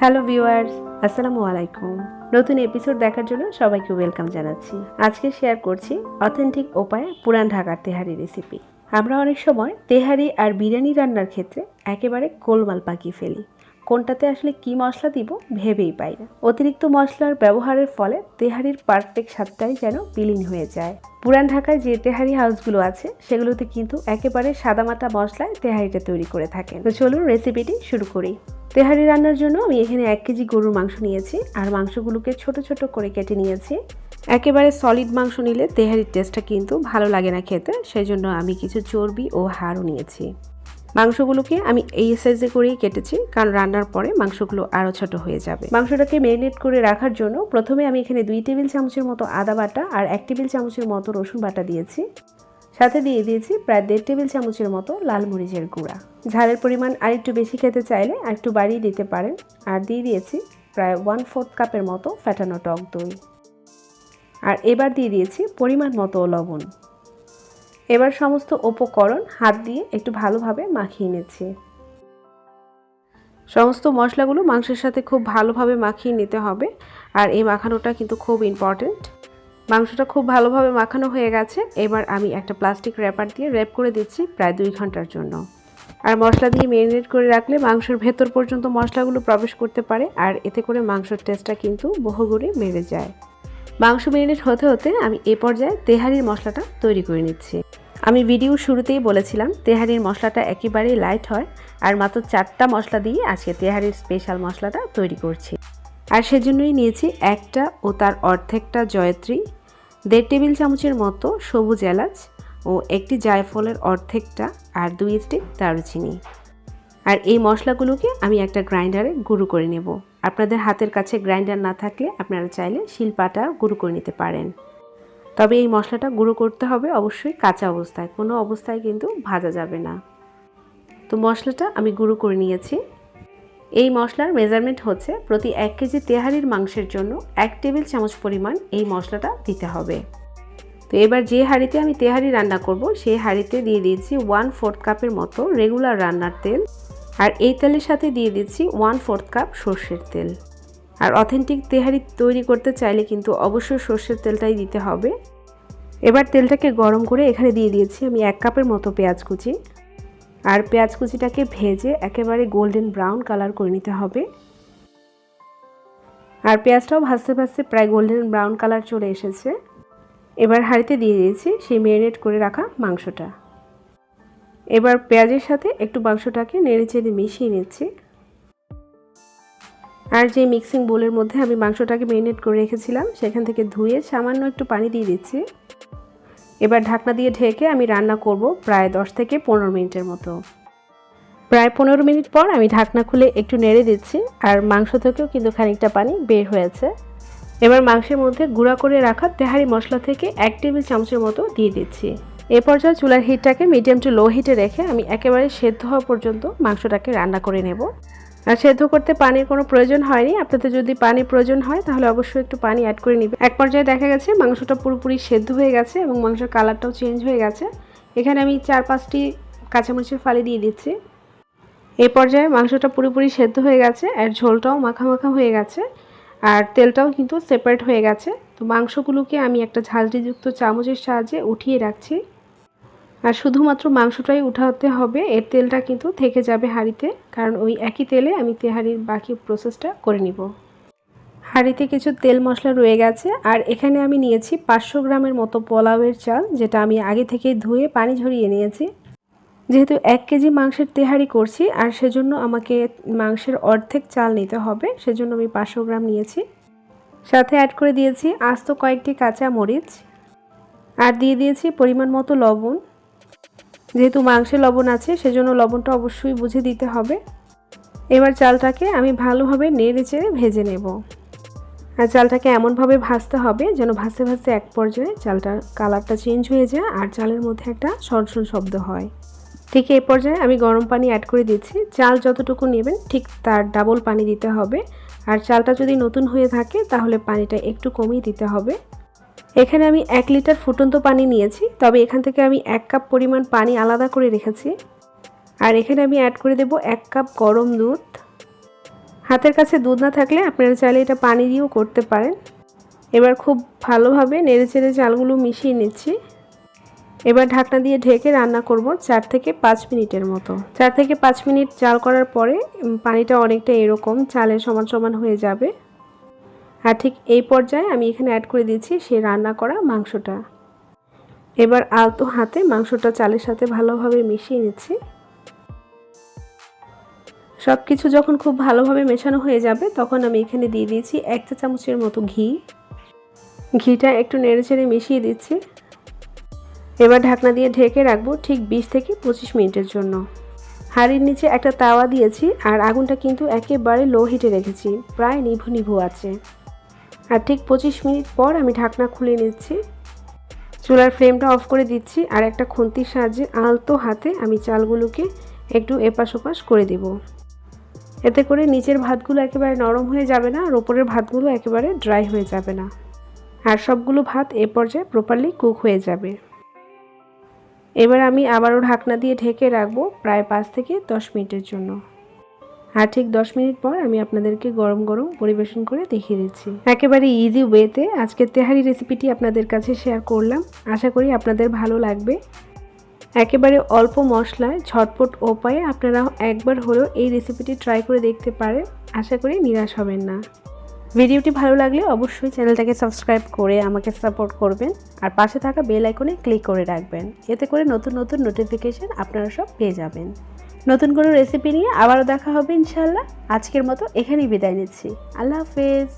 Hello viewers, আসসালামু আলাইকুম। নতুন এপিসোড দেখার জন্য সবাইকে ওয়েলকাম জানাচ্ছি। আজকে শেয়ার করছি অথেন্টিক উপায়ে পুরান ঢাকার তেহারি রেসিপি। আমরা অনেক সময় তেহারি আর বিরিয়ানি রান্নার ক্ষেত্রে একেবারে গোলমাল পাকিয়ে ফেলি। কোনটাতে আসলে কি মশলা দিব ভেবেই পাই না। অতিরিক্ত মশলার ব্যবহারের ফলে তেহারির পারফেক্ট স্বাদটাই যেন বিলীন হয়ে যায়। পুরান ঢাকায় যে তেহারি হাউসগুলো আছে সেগুলোতে কিন্তু একেবারে সাদামাটা মশলায় তেহারিটা তৈরি করে থাকেন। তো চলুন রেসিপিটি শুরু করি। তেহারি রান্নার জন্য আমি এখানে 1 কেজি গরুর মাংস নিয়েছি আর মাংসগুলোকে ছোট ছোট করে কেটে নিয়েছি। একেবারে সলিড মাংস নিলে তেহারির টেস্টটা কিন্তু ভালো লাগে না খেতে, সেই জন্য আমি কিছু চর্বি ও হাড়ও নিয়েছি। মাংসগুলোকে আমি এই সাইজে করেই কেটেছি, কারণ রান্নার পরে মাংসগুলো আরও ছোট হয়ে যাবে। মাংসটাকে ম্যারিনেট করে রাখার জন্য প্রথমে আমি এখানে 2 টেবিল চামচের মতো আদা বাটা আর 1 টেবিল চামচের মতো রসুন বাটা দিয়েছি। সাথে দিয়ে দিয়েছি প্রায় 1.5 টেবিল চামচের মতো লাল মরিচের গুঁড়া। ঝালের পরিমাণ আরেকটু বেশি খেতে চাইলে আরেকটু বাড়িয়ে দিতে পারেন। আর দিয়ে দিয়েছি প্রায় 1/4 কাপের মতো ফেটানো টক দই। আর এবার দিয়ে দিয়েছি পরিমাণ মতো লবণ। এবার সমস্ত উপকরণ হাত দিয়ে একটু ভালোভাবে মাখিয়ে নিচ্ছি। সমস্ত মশলাগুলো মাংসের সাথে খুব ভালোভাবে মাখিয়ে নিতে হবে, আর এই মাখানোটা কিন্তু খুব ইম্পর্টেন্ট। মাংসটা খুব ভালোভাবে মাখানো হয়ে গেছে। এবার আমি একটা প্লাস্টিক র্যাপার দিয়ে র্যাপ করে দিচ্ছি প্রায় 2 ঘন্টার জন্য। আর মশলা দিয়ে ম্যারিনেট করে রাখলে মাংসের ভেতর পর্যন্ত মশলাগুলো প্রবেশ করতে পারে, আর এতে করে মাংসের টেস্টটা কিন্তু বহুগুণে বেড়ে যায়। মাংস ম্যারিনেট হতে হতে আমি এ পর্যায়ে তেহারির মশলাটা তৈরি করে নিচ্ছি। আমি ভিডিও শুরুতেই বলেছিলাম তেহারির মশলাটা একেবারেই লাইট হয়, আর মাত্র 4টা মশলা দিয়ে আজকে তেহারির স্পেশাল মশলাটা তৈরি করছি। আর সেজন্যই নিয়েছি একটা ও তার অর্ধেকটা জয়ত্রী, 1.5 টেবিল চামচের মতো সবুজ এলাচ ও একটি জায়ফলের অর্ধেকটা, আর 2 স্টিক দারুচিনি। আর এই মশলাগুলোকে আমি একটা গ্রাইন্ডারে গুঁড়ো করে নেব। আপনাদের হাতের কাছে গ্রাইন্ডার না থাকলে আপনারা চাইলে শিলপাটা গুঁড়ো করে নিতে পারেন। তবে এই মশলাটা গুঁড়ো করতে হবে অবশ্যই কাঁচা অবস্থায়, কোনো অবস্থায় কিন্তু ভাজা যাবে না। তো মশলাটা আমি গুঁড়ো করে নিয়েছি। এই মশলার মেজারমেন্ট হচ্ছে প্রতি 1 কেজি তেহারির মাংসের জন্য 1 টেবিল চামচ পরিমাণ এই মশলাটা দিতে হবে। তো এবার যে হাঁড়িতে আমি তেহারি রান্না করব সেই হাঁড়িতে দিয়ে দিয়েছি 1/4 কাপের মতো রেগুলার রান্নার তেল, আর এই তেলের সাথে দিয়ে দিচ্ছি 1/4 কাপ সর্ষের তেল। আর অথেন্টিক তেহারি তৈরি করতে চাইলে কিন্তু অবশ্যই সর্ষের তেলটাই দিতে হবে। এবার তেলটাকে গরম করে এখানে দিয়ে দিয়েছি আমি 1 কাপের মতো পেঁয়াজ কুচি। আর পেঁয়াজ কুচিটাকে ভেজে একেবারে গোল্ডেন ব্রাউন কালার করে নিতে হবে। আর পেঁয়াজটাও ভাজতে ভাজতে প্রায় গোল্ডেন ব্রাউন কালার চলে এসেছে। এবার হাঁড়িতে দিয়ে দিয়েছি সেই ম্যারিনেট করে রাখা মাংসটা। এবার পেঁয়াজের সাথে একটু মাংসটাকে নেড়েচেড়ে মিশিয়ে নিচ্ছি। আর যে মিক্সিং বোলের মধ্যে আমি মাংসটাকে ম্যারিনেট করে রেখেছিলাম সেখান থেকে ধুয়ে সামান্য একটু পানি দিয়ে দিচ্ছি। এবার ঢাকনা দিয়ে ঢেকে আমি রান্না করব প্রায় 10 থেকে 15 মিনিটের মতো। প্রায় 15 মিনিট পর আমি ঢাকনা খুলে একটু নেড়ে দিচ্ছি, আর মাংস থেকেও কিন্তু খানিকটা পানি বের হয়েছে। এবার মাংসের মধ্যে গুঁড়া করে রাখা তেহারি মশলা থেকে 1 টেবিল চামচের মতো দিয়ে দিচ্ছি। এ পর্যায়ে চুলার হিটটাকে মিডিয়াম টু লো হিটে রেখে আমি একেবারে সেদ্ধ হওয়া পর্যন্ত মাংসটাকে রান্না করে নেব। আর সেদ্ধ করতে পানির কোনো প্রয়োজন হয়নি। আপনাদের যদি পানির প্রয়োজন হয় তাহলে অবশ্যই একটু পানি অ্যাড করে নেবেন। এক পর্যায়ে দেখা গেছে মাংসটা পুরোপুরি সেদ্ধ হয়ে গেছে এবং মাংসের কালারটাও চেঞ্জ হয়ে গেছে। এখানে আমি 4-5টি কাঁচামরিচের ফালি দিয়ে দিচ্ছি। এই পর্যায়ে মাংসটা পুরোপুরি সেদ্ধ হয়ে গেছে, আর ঝোলটাও মাখা মাখা হয়ে গেছে, আর তেলটাও কিন্তু সেপারেট হয়ে গেছে। তো মাংসগুলোকে আমি একটা ঝাঁঝরিযুক্ত চামচের সাহায্যে উঠিয়ে রাখছি। আর শুধুমাত্র মাংসটাই উঠাতে হবে, এর তেলটা কিন্তু থেকে যাবে হাঁড়িতে, কারণ ওই একই তেলে আমি তেহারির বাকি প্রসেসটা করে নিব। হাঁড়িতে কিছু তেল মশলা রয়ে গেছে, আর এখানে আমি নিয়েছি 500 গ্রামের মতো পোলাওয়ের চাল, যেটা আমি আগে থেকে ধুয়ে পানি ঝরিয়ে নিয়েছি। যেহেতু 1 কেজি মাংসের তেহারি করছি, আর সেজন্য আমাকে মাংসের অর্ধেক চাল নিতে হবে, সেজন্য আমি 500 গ্রাম নিয়েছি। সাথে অ্যাড করে দিয়েছি আস্ত কয়েকটি কাঁচা মরিচ, আর দিয়ে দিয়েছি পরিমাণ মতো লবণ। যেহেতু মাংসে লবণ আছে সেজন্য লবণটা অবশ্যই বুঝে দিতে হবে। এবার চালটাকে আমি ভালোভাবে নেড়ে চেড়ে ভেজে নেব। আর চালটাকে এমনভাবে ভাজতে হবে যেন ভাজতে ভাজতে এক পর্যায়ে চালটার কালারটা চেঞ্জ হয়ে যায় আর চালের মধ্যে একটা সরসর শব্দ হয়। ঠিক এই পর্যায়ে আমি গরম পানি অ্যাড করে দিচ্ছি। চাল যতটুকু নেবেন ঠিক তার ডাবল পানি দিতে হবে, আর চালটা যদি নতুন হয়ে থাকে তাহলে পানিটা একটু কমিয়ে দিতে হবে। এখানে আমি 1 লিটার ফুটন্ত পানি নিয়েছি, তবে এখান থেকে আমি 1 কাপ পরিমাণ পানি আলাদা করে রেখেছি। আর এখানে আমি অ্যাড করে দেব 1 কাপ গরম দুধ। হাতের কাছে দুধ না থাকলে আপনারা চাইলে এটা পানি দিয়েও করতে পারেন। এবার খুব ভালোভাবে নেড়েচেড়ে চালগুলো মিশিয়ে নিচ্ছি। এবার ঢাকনা দিয়ে ঢেকে রান্না করব 4 থেকে 5 মিনিটের মতো। 4 থেকে 5 মিনিট জাল করার পরে পানিটা অনেকটা এরকম চালের সমান সমান হয়ে যাবে। আর ঠিক এই পর্যায়ে আমি এখানে অ্যাড করে দিচ্ছি সেই রান্না করা মাংসটা। এবার আলতো হাতে মাংসটা চালের সাথে ভালোভাবে মিশিয়ে নিচ্ছি। সব কিছু যখন খুব ভালোভাবে মেশানো হয়ে যাবে তখন আমি এখানে দিয়ে দিয়েছি 1 চা চামচের মতো ঘি। ঘিটা একটু নেড়েচেড়ে মিশিয়ে দিচ্ছি। এবার ঢাকনা দিয়ে ঢেকে রাখবো ঠিক 20 থেকে 25 মিনিটের জন্য। হাঁড়ির নিচে একটা তাওয়া দিয়েছি আর আগুনটা কিন্তু একেবারে লো হিটে রেখেছি, প্রায় নিভু নিভু আছে। আর ঠিক 25 মিনিট পর আমি ঢাকনা খুলে নিচ্ছি। চুলার ফ্লেমটা অফ করে দিচ্ছি আর একটা খুন্তির সাহায্যে আলতো হাতে আমি চালগুলোকে একটু এপাশ ওপাশ করে দেব। এতে করে নিচের ভাতগুলো একেবারে নরম হয়ে যাবে না আর ওপরের ভাতগুলো একেবারে ড্রাই হয়ে যাবে না, আর সবগুলো ভাত এ পর্যায়ে প্রপারলি কুক হয়ে যাবে। এবার আমি আবারও ঢাকনা দিয়ে ঢেকে রাখবো প্রায় 5 থেকে 10 মিনিটের জন্য। আর ঠিক 10 মিনিট পর আমি আপনাদেরকে গরম গরম পরিবেশন করে দেখিয়ে দিচ্ছি। একেবারে ইজি ওয়েতে আজকের তেহারি রেসিপিটি আপনাদের কাছে শেয়ার করলাম। আশা করি আপনাদের ভালো লাগবে। একেবারে অল্প মশলায় ঝটপট উপায়ে আপনারা একবার হলেও এই রেসিপিটি ট্রাই করে দেখতে পারেন। আশা করি নিরাশ হবেন না। ভিডিওটি ভালো লাগলে অবশ্যই চ্যানেলটাকে সাবস্ক্রাইব করে আমাকে সাপোর্ট করবেন আর পাশে থাকা বেল আইকনে ক্লিক করে রাখবেন। এতে করে নতুন নতুন নোটিফিকেশন আপনারা সব পেয়ে যাবেন। নতুন কোনো রেসিপি নিয়ে আবারও দেখা হবে ইনশাআল্লাহ। আজকের মতো এখানেই বিদায় নিচ্ছি। আল্লাহ হাফেজ।